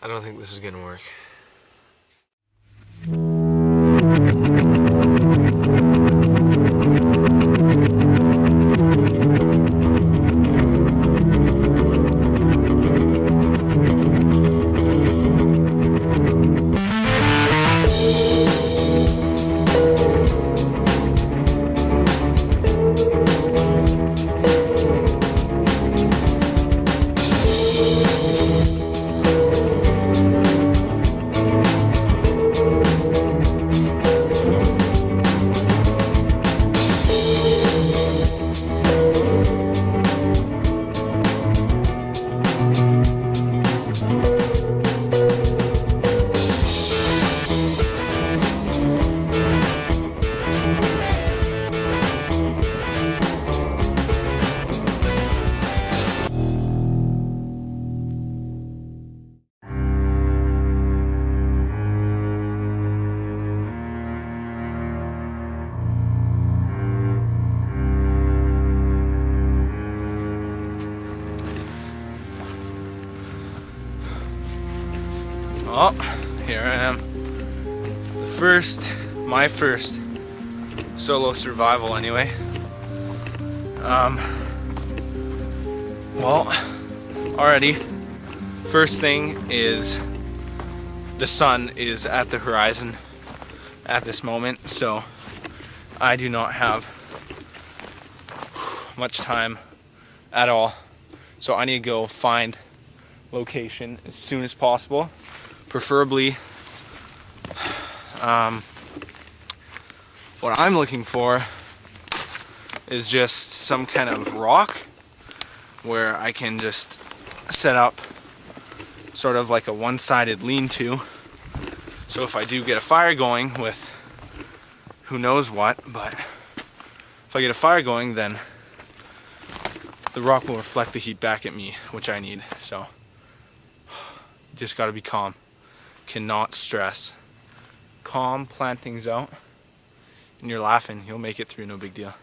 I don't think this is gonna work. Oh, here I am. My first solo survival anyway. Well, already, first thing is the sun is at the horizon at this moment, so I do not have much time at all. So I need to go find location as soon as possible. Preferably, what I'm looking for is just some kind of rock where I can just set up sort of like a one-sided lean-to. So if I do get a fire going with who knows what, but if I get a fire going, then the rock will reflect the heat back at me, which I need. So just gotta be calm. Cannot stress. Calm, plan things out, and you're laughing. You'll make it through, no big deal.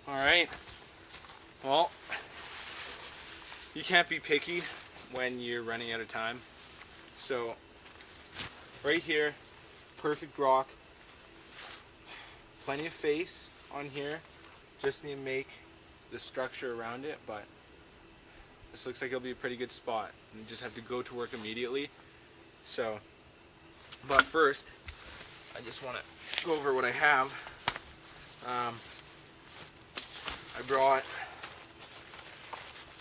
Alright, well, you can't be picky when you're running out of time. So, right here, perfect rock. Plenty of face on here, just need to make the structure around it, but this looks like it'll be a pretty good spot. You just have to go to work immediately. So, but first, I just want to go over what I have. I brought,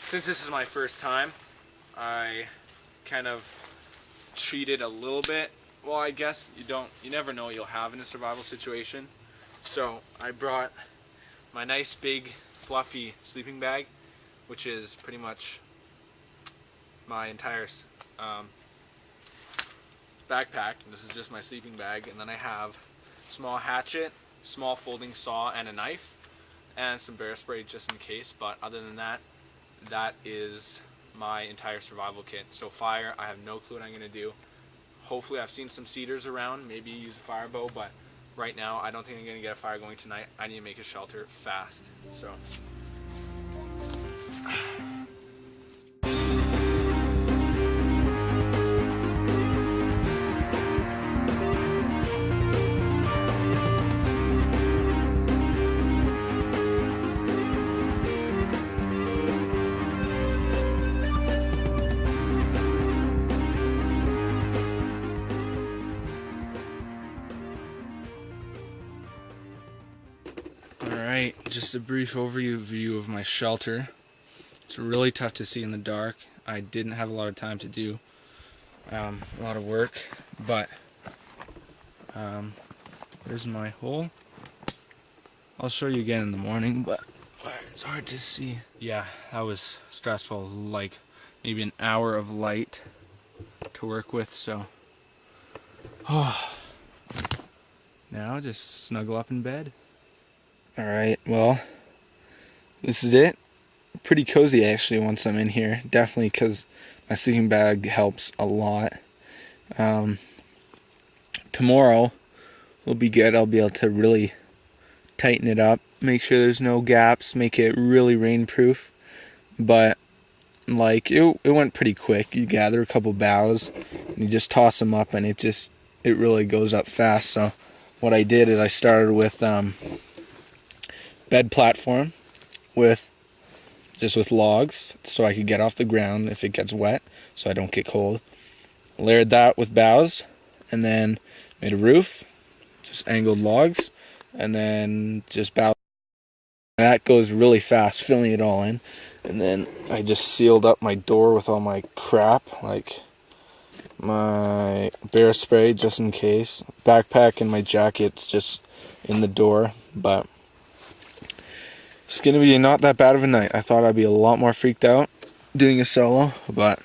since this is my first time, I kind of cheated a little bit. Well, I guess you never know what you'll have in a survival situation. So I brought my nice big fluffy sleeping bag, which is pretty much my entire backpack. This is just my sleeping bag, and then I have a small hatchet, small folding saw, and a knife, and some bear spray just in case. But other than that, that is my entire survival kit. So fire, I have no clue what I'm going to do. Hopefully I've seen some cedars around, maybe use a fire bow, but right now, I don't think I'm going to get a fire going tonight. I need to make a shelter fast. So. Alright, just a brief overview of my shelter. It's really tough to see in the dark. I didn't have a lot of time to do a lot of work, but there's my hole. I'll show you again in the morning, but it's hard to see. Yeah, that was stressful, like maybe an hour of light to work with, so now just snuggle up in bed. Alright, well, this is it. Pretty cozy actually once I'm in here, definitely because my sleeping bag helps a lot. Tomorrow will be good. I'll be able to really tighten it up, make sure there's no gaps, make it really rainproof. But like it went pretty quick. You gather a couple boughs and you just toss them up, and it really goes up fast. So what I did is I started with bed platform with logs, so I could get off the ground if it gets wet, so I don't get cold. Layered that with boughs, and then made a roof, just angled logs, and then just boughs. That goes really fast, filling it all in. And then I just sealed up my door with all my crap, like my bear spray just in case, backpack and my jacket's just in the door. But it's gonna be not that bad of a night. I thought I'd be a lot more freaked out doing a solo, but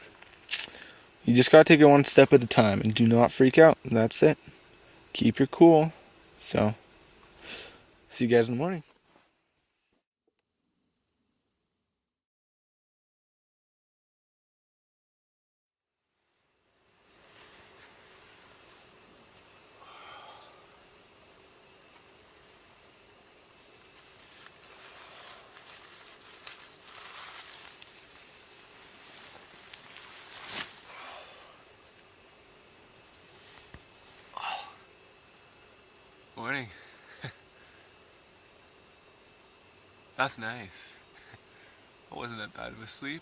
you just gotta take it one step at a time and do not freak out. That's it. Keep your cool. So, see you guys in the morning. Morning. That's nice. I wasn't that bad of a sleep.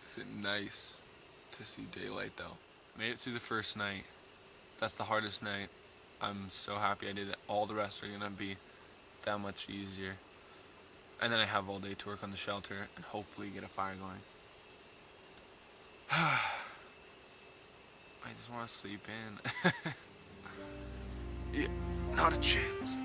Is it nice to see daylight though? Made it through the first night. That's the hardest night. I'm so happy I did it. All the rest are gonna be that much easier. And then I have all day to work on the shelter and hopefully get a fire going. I just want to sleep in. Yeah, not a chance.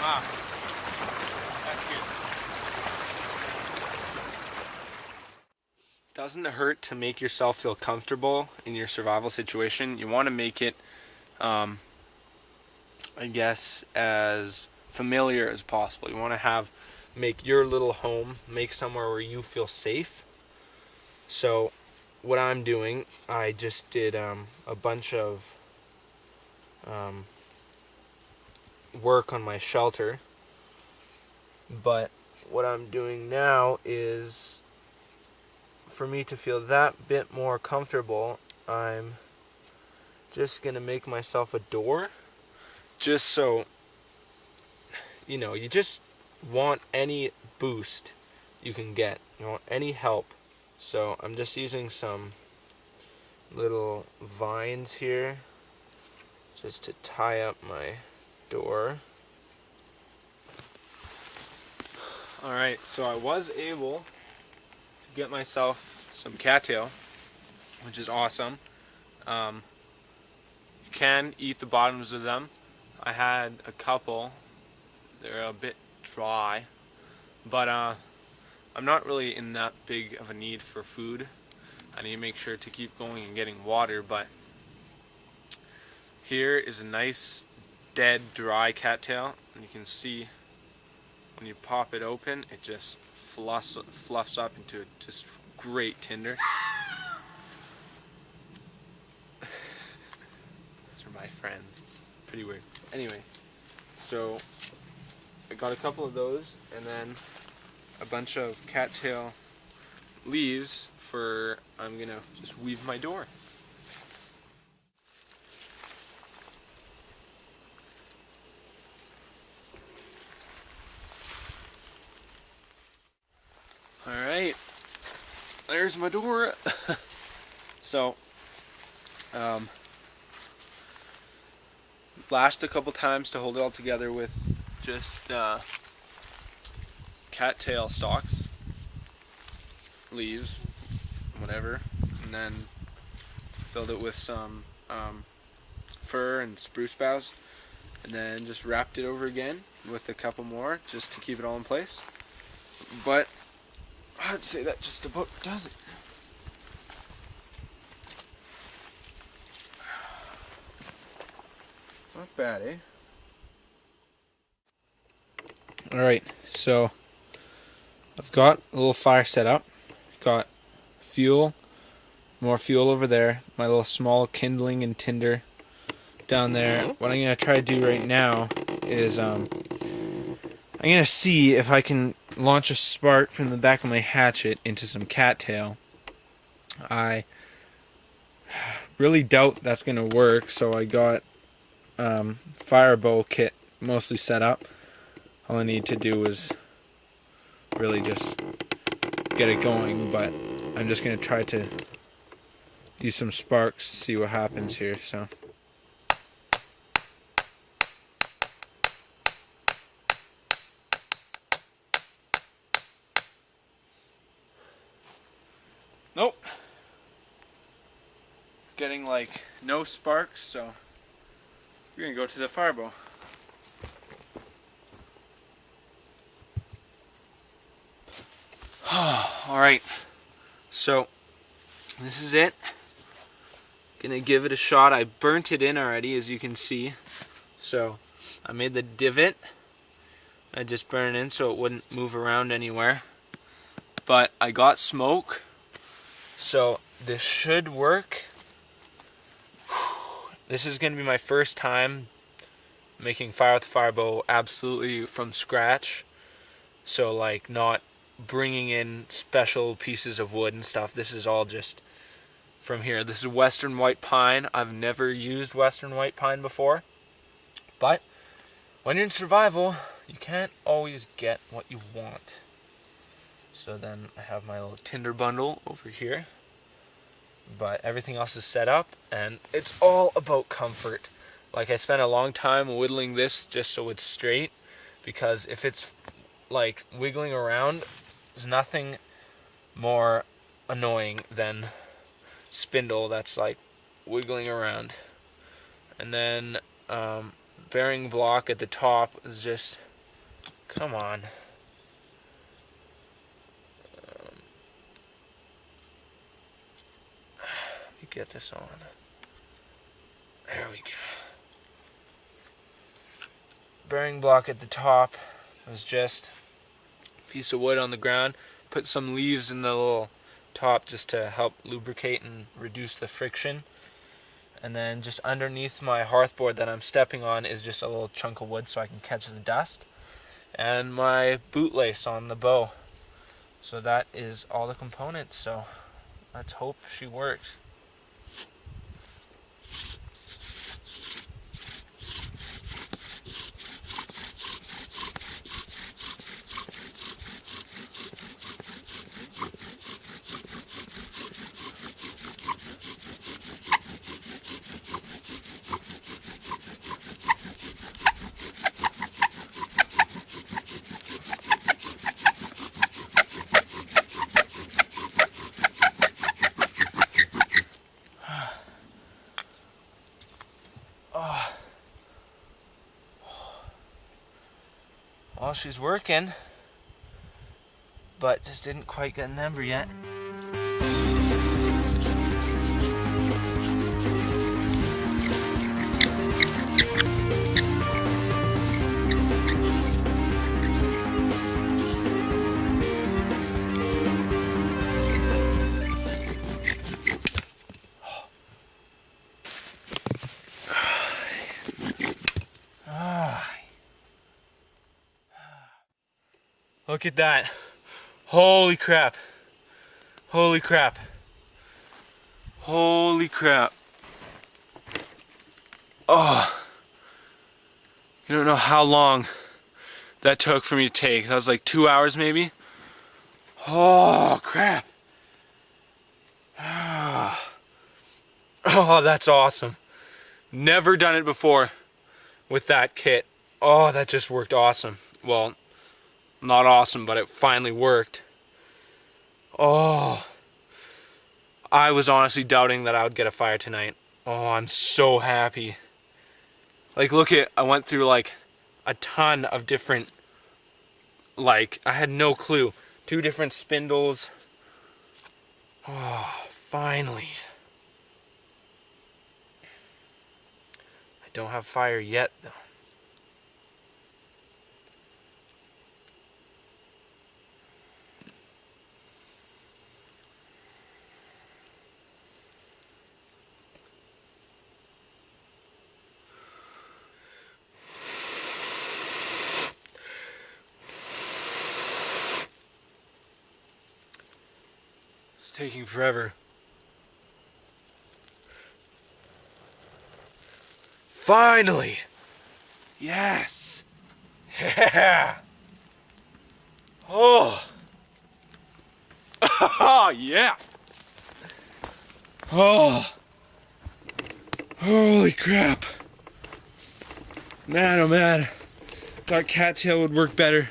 Ah, that's good. Doesn't it hurt to make yourself feel comfortable in your survival situation? You want to make it, I guess, as familiar as possible. You want to make your little home, make somewhere where you feel safe. So, what I'm doing, I just did a bunch of work on my shelter, but what I'm doing now is, for me to feel that bit more comfortable, I'm just gonna make myself a door, just so, you just want any boost you can get, you want any help. So I'm just using some little vines here just to tie up my door. Alright, so I was able to get myself some cattail, which is awesome. You can eat the bottoms of them. I had a couple. They're a bit dry, but I'm not really in that big of a need for food. I need to make sure to keep going and getting water, but here is a nice dead dry cattail, and you can see when you pop it open it just fluffs up into just great tinder. These are my friends. Pretty weird. Anyway, so I got a couple of those and then a bunch of cattail leaves I'm gonna just weave my door. Alright, there's my door. So, lashed a couple times to hold it all together with just cattail stalks, leaves, whatever, and then filled it with some fir and spruce boughs, and then just wrapped it over again with a couple more just to keep it all in place. But I'd say that just about does it. Not bad, eh? Alright, so I've got a little fire set up. Got fuel, more fuel over there, my little small kindling and tinder down there. What I'm going to try to do right now is I'm going to see if I can launch a spark from the back of my hatchet into some cattail. I really doubt that's going to work, so I got fire bow kit mostly set up. All I need to do is really just get it going, but I'm just going to try to use some sparks, see what happens here. So nope, getting like no sparks, so we're gonna go to the fire bow. Alright, so this is it. Gonna give it a shot. I burnt it in already, as you can see. So I made the divot. I just burned it in so it wouldn't move around anywhere. But I got smoke, so this should work. This is gonna be my first time making fire with the fire bow absolutely from scratch. So like not bringing in special pieces of wood and stuff. This is all just from here. This is western white pine. I've never used western white pine before, but when you're in survival, you can't always get what you want. So then I have my little tinder bundle over here, but everything else is set up, and it's all about comfort. Like, I spent a long time whittling this just so it's straight, because if it's like wiggling around, there's nothing more annoying than spindle that's like wiggling around. And then bearing block at the top is just, come on. Let me get this on. There we go. Bearing block at the top was just a piece of wood on the ground. Put some leaves in the little top just to help lubricate and reduce the friction. And then just underneath my hearthboard that I'm stepping on is just a little chunk of wood so I can catch the dust. And my bootlace on the bow. So that is all the components, so let's hope she works. Well, she's working, but just didn't quite get an ember yet. Look at that. Holy crap. Holy crap. Holy crap. Oh. You don't know how long that took for me to take. That was like 2 hours maybe. Oh, crap. Oh, that's awesome. Never done it before with that kit. Oh, that just worked awesome. Well, not awesome, but it finally worked. Oh, I was honestly doubting that I would get a fire tonight. Oh, I'm so happy. Like, look at, I went through like a ton of different, like, I had no clue. 2 different spindles. Oh, finally. I don't have fire yet, though. It's taking forever. Finally! Yes! Yeah! Oh! Oh, yeah! Oh! Holy crap! Man, oh man. Thought cattail would work better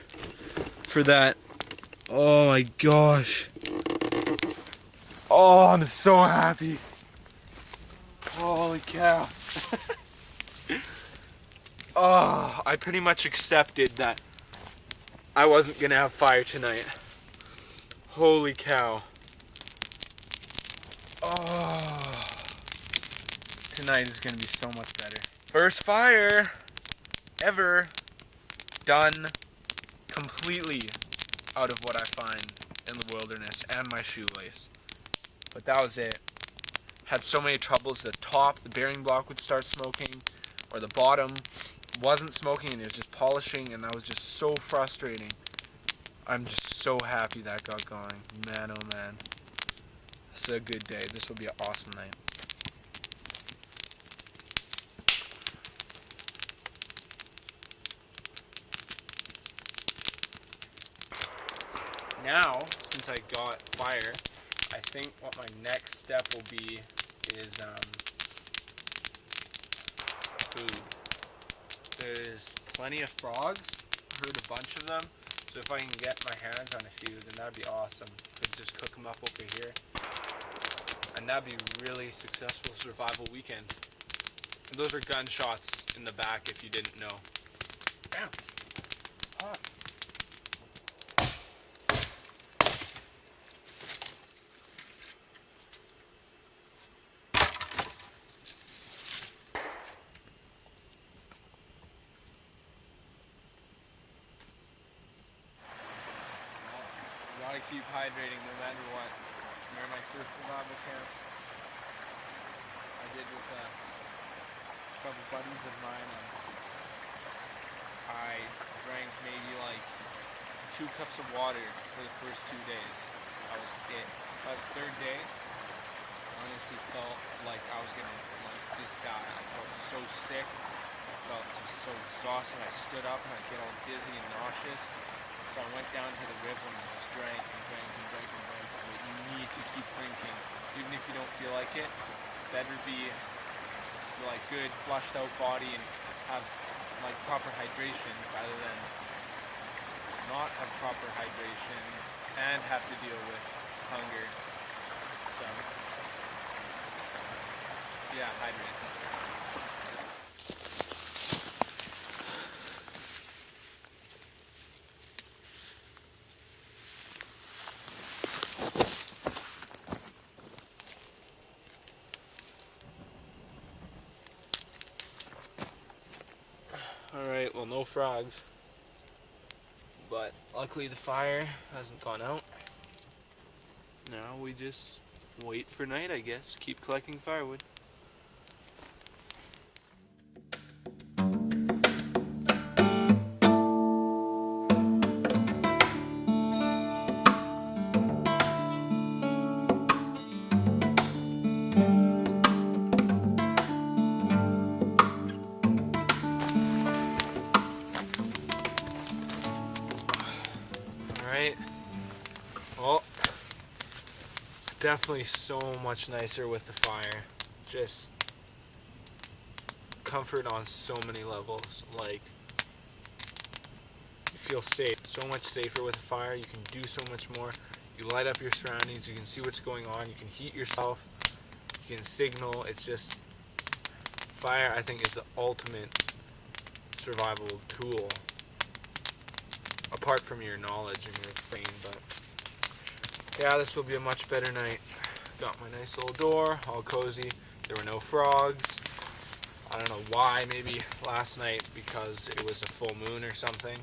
for that. Oh my gosh. Oh, I'm so happy. Holy cow. Oh, I pretty much accepted that I wasn't gonna have fire tonight. Holy cow. Oh, tonight is gonna be so much better. First fire ever done completely out of what I find in the wilderness and my shoelace. But that was it. Had so many troubles. The top, the bearing block would start smoking, or the bottom wasn't smoking and it was just polishing, and that was just so frustrating. I'm just so happy that got going. Man, oh man. This is a good day. This will be an awesome night. Now, since I got fire, I think what my next step will be is food. There's plenty of frogs. I heard a bunch of them. So if I can get my hands on a few, then that'd be awesome. Could just cook them up over here. And that'd be really successful survival weekend. And those are gunshots in the back if you didn't know. Damn. Hot. Gotta keep hydrating no matter what. Remember my first survival camp I did with a couple buddies of mine, and I drank maybe like 2 cups of water for the first 2 days. That was it. By the 3rd day, I honestly felt like I was gonna just die. I felt so sick. I felt just so exhausted. I stood up and I'd get all dizzy and nauseous. So I went down to the river and just drank and drank and drank and drank. But you need to keep drinking, even if you don't feel like it. Better be like good, flushed out body and have like proper hydration rather than not have proper hydration and have to deal with hunger. So yeah, hydrate. Alright, well, no frogs, but luckily the fire hasn't gone out. Now we just wait for night, I guess. Keep collecting firewood. Alright, well, definitely so much nicer with the fire. just comfort on so many levels. Like, you feel safe, so much safer with a fire. You can do so much more. You light up your surroundings, you can see what's going on, you can heat yourself, you can signal. It's just, fire I think is the ultimate survival tool, apart from your knowledge and your brain. But yeah, this will be a much better night. Got my nice little door, all cozy. There were no frogs. I don't know why, maybe last night because it was a full moon or something,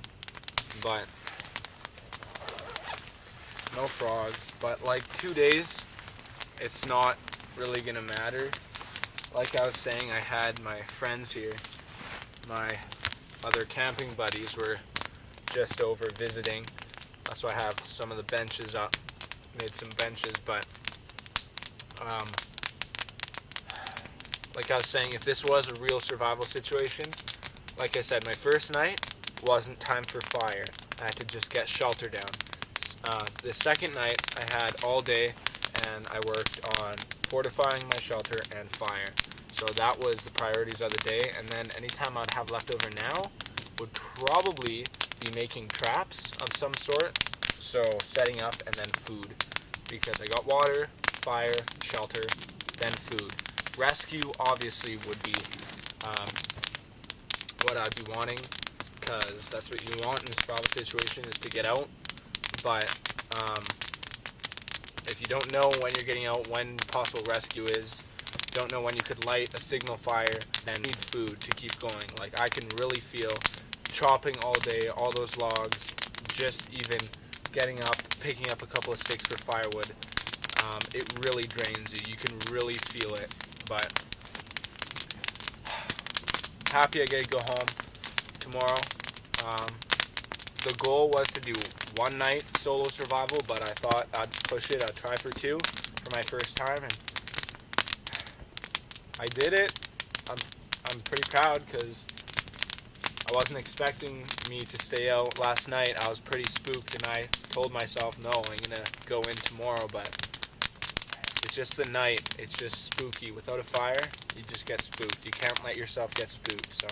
but no frogs. But like 2 days, it's not really gonna matter. Like I was saying, I had my friends here. My other camping buddies were just over visiting. That's why I have some of the benches up. Made some benches, but like I was saying, if this was a real survival situation, like I said, my first night wasn't time for fire. I had to just get shelter down. The second night I had all day, and I worked on fortifying my shelter and fire. So that was the priorities of the day. And then anytime I'd have left over now would probably be making traps of some sort. So setting up, and then food, because I got water, fire, shelter, then food. Rescue obviously would be what I'd be wanting, because that's what you want in a survival situation, is to get out. But if you don't know when you're getting out, when possible rescue is, don't know when you could light a signal fire, and need food to keep going. Like, I can really feel chopping all day, all those logs, just even getting up, picking up a couple of sticks for firewood. It really drains you. You can really feel it. But happy I get to go home tomorrow. The goal was to do one night solo survival, but I thought I'd push it. I'd try for 2 for my first time, and I did it. I'm pretty proud, because I wasn't expecting me to stay out last night. I was pretty spooked, and I told myself, no, I'm gonna go in tomorrow. But it's just the night. It's just spooky. Without a fire, you just get spooked. You can't let yourself get spooked. So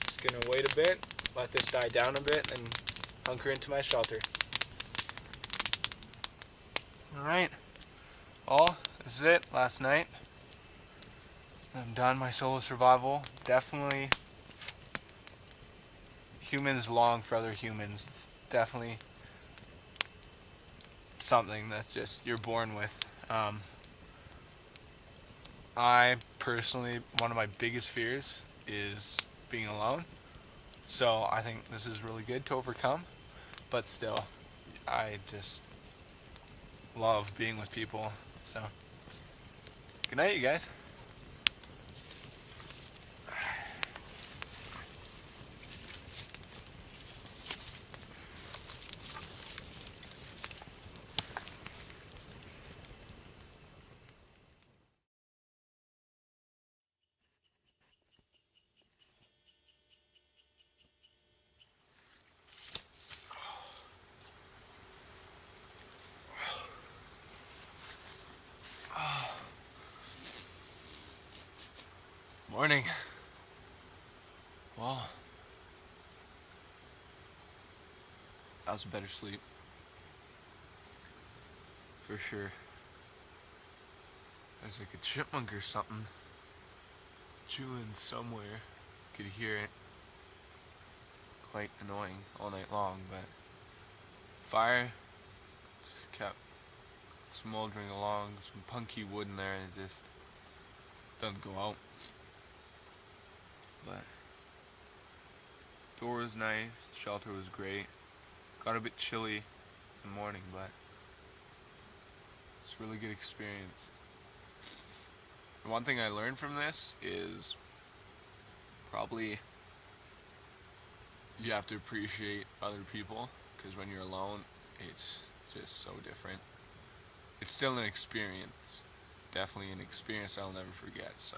just gonna wait a bit, let this die down a bit, and hunker into my shelter. Alright. Well, this is it. Last night. I'm done my solo survival. Definitely, humans long for other humans. It's definitely something that's just you're born with. I personally, one of my biggest fears is being alone. So I think this is really good to overcome. But still, I just love being with people. So, good night, you guys. Morning. Well, that was a better sleep. For sure. There's like a chipmunk or something chewing somewhere. Could hear it. Quite annoying all night long, but fire just kept smoldering along. Some punky wood in there, and it just doesn't go out. But door was nice, shelter was great. Got a bit chilly in the morning, but it's a really good experience. The one thing I learned from this is probably you have to appreciate other people, because when you're alone, it's just so different. It's still an experience. Definitely an experience I'll never forget, so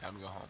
time to go home.